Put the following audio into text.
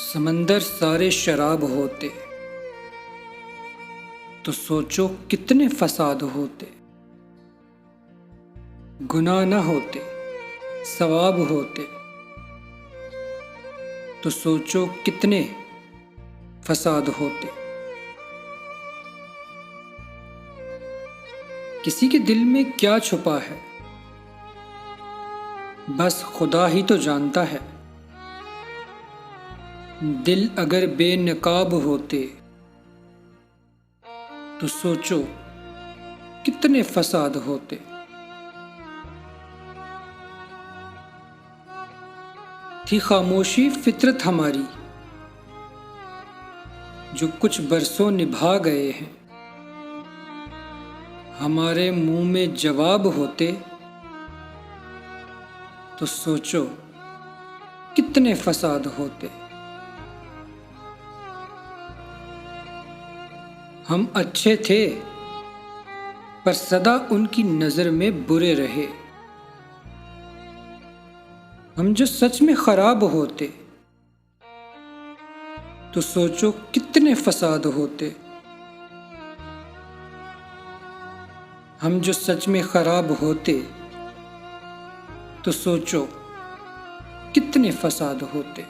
سمندر سارے شراب ہوتے تو سوچو کتنے فساد ہوتے۔ گناہ نہ ہوتے ثواب ہوتے تو سوچو کتنے فساد ہوتے۔ کسی کے دل میں کیا چھپا ہے بس خدا ہی تو جانتا ہے۔ دل اگر بے نقاب ہوتے تو سوچو کتنے فساد ہوتے۔ تھی خاموشی فطرت ہماری جو کچھ برسوں نبھا گئے ہیں۔ ہمارے منہ میں جواب ہوتے تو سوچو کتنے فساد ہوتے۔ ہم اچھے تھے پر سدا ان کی نظر میں برے رہے۔ ہم جو سچ میں خراب ہوتے تو سوچو کتنے فساد ہوتے۔ ہم جو سچ میں خراب ہوتے تو سوچو کتنے فساد ہوتے۔